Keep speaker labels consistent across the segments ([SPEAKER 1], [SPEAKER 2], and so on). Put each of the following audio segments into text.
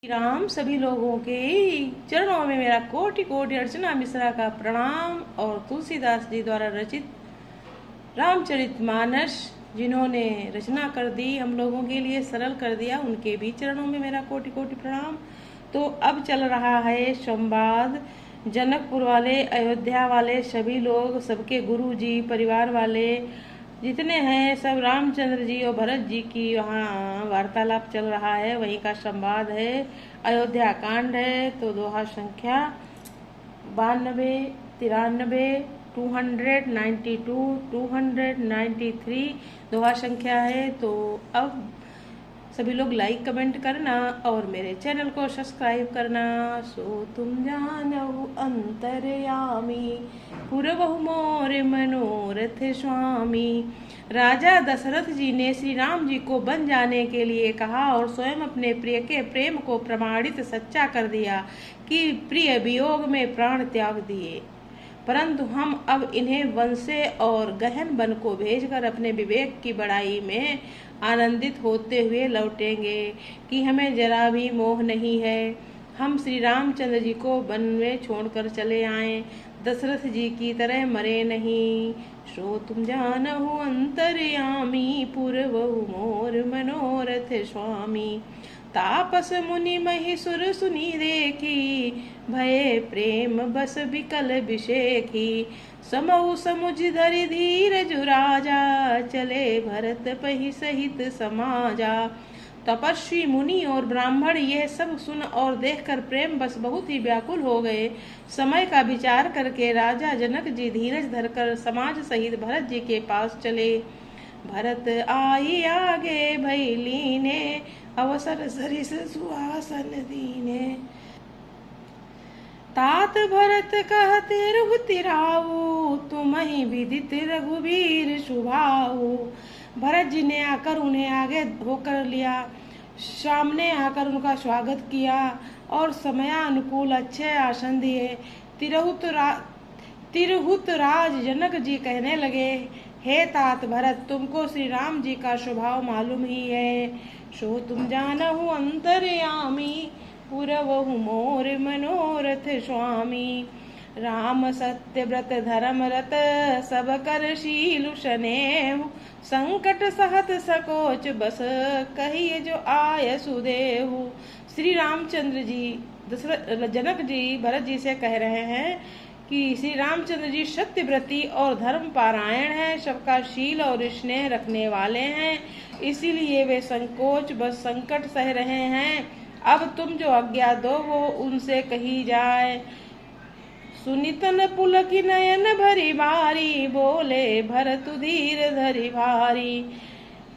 [SPEAKER 1] राम सभी लोगों के चरणों में मेरा कोटि कोटि अर्चना मिश्रा का प्रणाम। और तुलसीदास जी द्वारा रचित रामचरितमानस जिन्होंने रचना कर दी, हम लोगों के लिए सरल कर दिया, उनके भी चरणों में मेरा कोटि कोटि प्रणाम। तो अब चल रहा है संवाद। जनकपुर वाले, अयोध्या वाले सभी लोग, सबके गुरु जी, परिवार वाले जितने हैं, सब रामचंद्र जी और भरत जी की वहाँ वार्तालाप चल रहा है, वहीं का संवाद है। अयोध्या कांड है। तो दोहा संख्या 92, 93, 292, 293 दोहा संख्या है। तो अब सभी लोग लाइक कमेंट करना और मेरे चैनल को सब्सक्राइब करना। सो तुम जानहु अंतर्यामी, पूरबहु मोर मनोरथ स्वामी। राजा दशरथ जी ने श्री राम जी को बन जाने के लिए कहा और स्वयं अपने प्रिय के प्रेम को प्रमाणित सच्चा कर दिया कि प्रिय वियोग में प्राण त्याग दिए। परंतु हम अब इन्हें वन से और गहन वन को भेजकर अपने विवेक की बड़ाई में आनंदित होते हुए लौटेंगे कि हमें जरा भी मोह नहीं है। हम श्री रामचंद्र जी को वन में छोड़कर चले आए, दशरथ जी की तरह मरे नहीं। सो तुम जानहु अंतर्यामी, पूरबहु मोर मनोरथ स्वामी। तापस मुनि महिसुर सुनी देखी, भये प्रेम बस विकल विषेखी। समऊ समुझ धरि धीरज राजा, चले भरत पहि सहित समाजा। तपस्वी मुनि और ब्राह्मण यह सब सुन और देखकर प्रेम बस बहुत ही व्याकुल हो गए। समय का विचार करके राजा जनक जी धीरज धरकर समाज सहित भरत जी के पास चले। भरत आई आगे भई लीने, अवसर सरिस सुहासन दीने। तात भरत कहते रुहतिराऊ, तुम्हि विदित रघुवीर सुभाऊ। भरत जी ने आकर उन्हें आगे होकर लिया, सामने आकर उनका स्वागत किया और समयानुकूल अच्छे आसन दिए। तिरहुत राज जनक जी कहने लगे, हे तात भरत, तुमको श्री राम जी का स्वभाव मालूम ही है। सो तुम जानहु अंतर्यामी, पूरबहु मोर मनोरथ स्वामी। राम सत्य व्रत धर्म रत, सब कर शील शनेहु। संकट सहत सकोच बस, कहिए जो आय सुदेहु। श्री रामचंद्र जी जनक जी भरत जी से कह रहे हैं कि श्री रामचंद्र जी सत्यव्रती और धर्म पारायण हैं, सबका शील और स्नेह रखने वाले हैं, इसीलिए वे संकोच बस संकट सह रहे हैं। अब तुम जो आज्ञा दो वो उनसे कही जाए। सुनितन पुलकी नयन भरी बारी, बोले भरत धीर धरि भारी।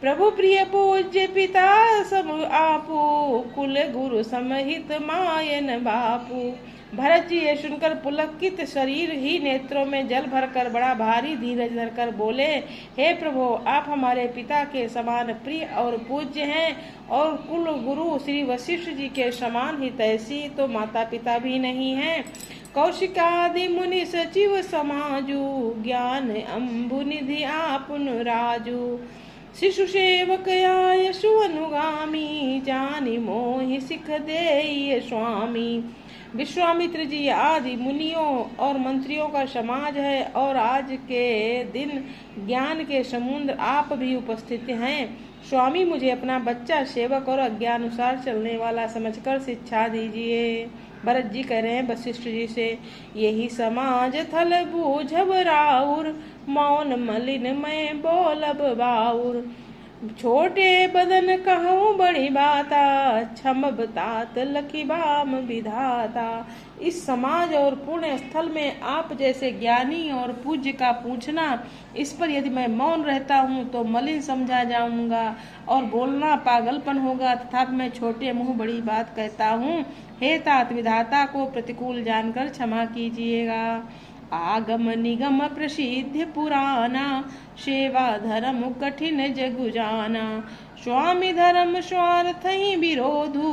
[SPEAKER 1] प्रभु प्रिय पूज्य पिता सब आपू, कुल गुरु समहित मायन बापू। भरत जी ये सुनकर पुलकित शरीर ही नेत्रों में जल भरकर बड़ा भारी धीरज धरकर बोले, हे प्रभु, आप हमारे पिता के समान प्रिय और पूज्य हैं और कुल गुरु श्री वशिष्ठ जी के समान ही तैसी तो माता पिता भी नहीं हैं। कौशिकादि मुनि सचिव समाजू, ज्ञान अम्बु निधि आपुन राजू। शिशु सेवक आय सुअनुगामी, जानि मोहि सिख देय स्वामी। विश्वामित्र जी आदि मुनियों और मंत्रियों का समाज है और आज के दिन ज्ञान के समुद्र आप भी उपस्थित हैं। स्वामी, मुझे अपना बच्चा सेवक और अज्ञानुसार चलने वाला समझकर शिक्षा दीजिए। भरत जी कह रहे हैं वशिष्ठ जी से, यही समाज थल बूझब राउर, मौन मलिन मैं बोलब बाउर। छोटे बदन कहूँ बड़ी बाता, क्षमब तात लखी बाम विधाता। इस समाज और पुण्य स्थल में आप जैसे ज्ञानी और पूज्य का पूछना, इस पर यदि मैं मौन रहता हूँ तो मलिन समझा जाऊंगा और बोलना पागलपन होगा, तथा मैं छोटे मुंह बड़ी बात कहता हूँ। हे तात, विधाता को प्रतिकूल जानकर क्षमा कीजिएगा। आगम निगम प्रसिद्ध पुराना, सेवा धर्म कठिन जगु जाना। स्वामी धर्म स्वार्थ ही विरोधु,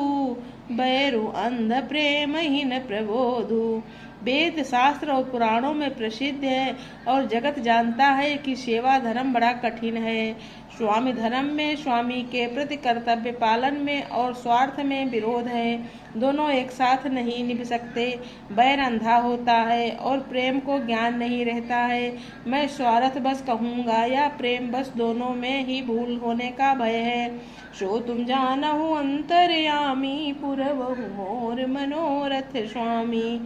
[SPEAKER 1] बैरु अंध प्रेम ही न प्रबोधु। वेद शास्त्र और पुराणों में प्रसिद्ध है और जगत जानता है कि सेवा धर्म बड़ा कठिन है। स्वामी धर्म में स्वामी के प्रति कर्तव्य पालन में और स्वार्थ में विरोध है। दोनों एक साथ नहीं निभ सकते। बैर अंधा होता है और प्रेम को ज्ञान नहीं रहता है। मैं स्वार्थ बस कहूँगा या प्रेम बस, दोनों में ही भूल होने का भय है। सो तुम जानहु अंतर्यामी, पुरवहु मोर मनोरथ स्वामी।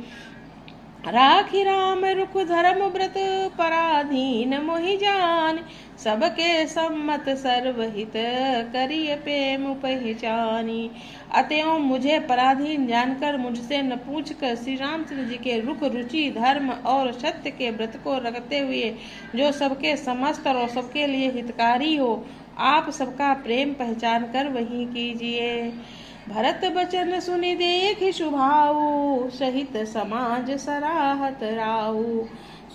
[SPEAKER 1] राखी राम रुख धर्म व्रत, पराधीन मोहि जान। सबके सम्मत सर्वहित, करिय प्रेम पहचानी। अतएव मुझे पराधीन जानकर, मुझसे न पूछकर श्री रामचंद्र जी के रुख, रुचि, धर्म और सत्य के व्रत को रखते हुए, जो सबके समस्त और सबके लिए हितकारी हो, आप सबका प्रेम पहचान कर वही कीजिए। भरत बचन सुनि देखि शुभाऊ, सहित समाज सराहत राऊ।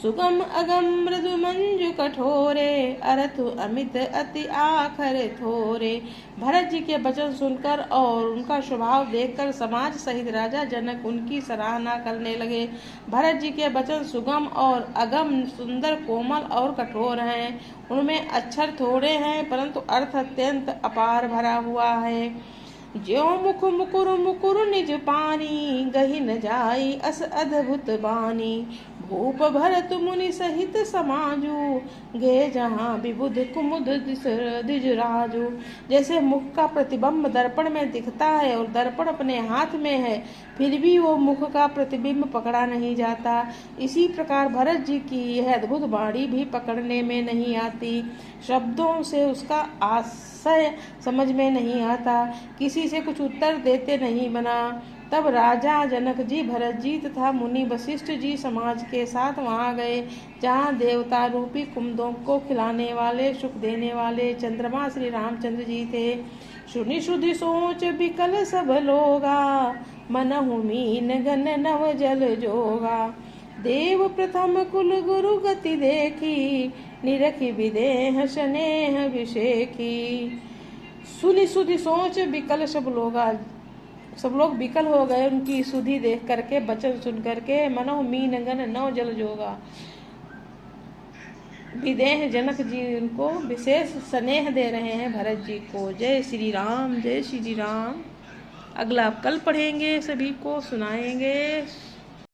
[SPEAKER 1] सुगम अगम मृदु मंजु कठोरे, अरथु अमित अति आखर थोरे। भरत जी के वचन सुनकर और उनका स्वभाव देखकर समाज सहित राजा जनक उनकी सराहना करने लगे। भरत जी के वचन सुगम और अगम, सुंदर, कोमल और कठोर हैं। उनमें अक्षर थोड़े हैं परंतु अर्थ अत्यंत अपार भरा हुआ है। ज्यो मुख मुकुर निज पानी, गहि न जाई अस अद्भुत बानी। भूप भरत मुनि सहित समाजू, गे जहाँ विबुध कुमुद द्विज राजू। जैसे मुख का प्रतिबिंब दर्पण में दिखता है और दर्पण अपने हाथ में है, फिर भी वो मुख का प्रतिबिंब पकड़ा नहीं जाता, इसी प्रकार भरत जी की यह अद्भुत वाणी भी पकड़ने में नहीं आती। शब्दों से उसका आशय समझ में नहीं आता, किसी से कुछ उत्तर देते नहीं बना। तब राजा जनक जी, भरत जी तथा मुनि वशिष्ठ जी समाज के साथ वहां गए, जहाँ देवता रूपी कुमुदों को खिलाने वाले, सुख देने वाले चंद्रमा श्री रामचंद्र जी थे। सुनि सुधि सोच विकल सब लोगा, मनहु मीन गन नव जल जोगा। देव प्रथम कुल गुरु गति देखी, निरखी विदेह स्नेह विषेखी। सुनि सुधि सोच विकल सब लोग विकल हो गए उनकी सुधि देख करके, वचन सुन करके। मनो मीन गन नव जल जोगा। विदेह जनक जी उनको विशेष स्नेह दे रहे हैं भरत जी को। जय श्री राम, जय श्री राम। अगला कल पढ़ेंगे, सभी को सुनाएंगे।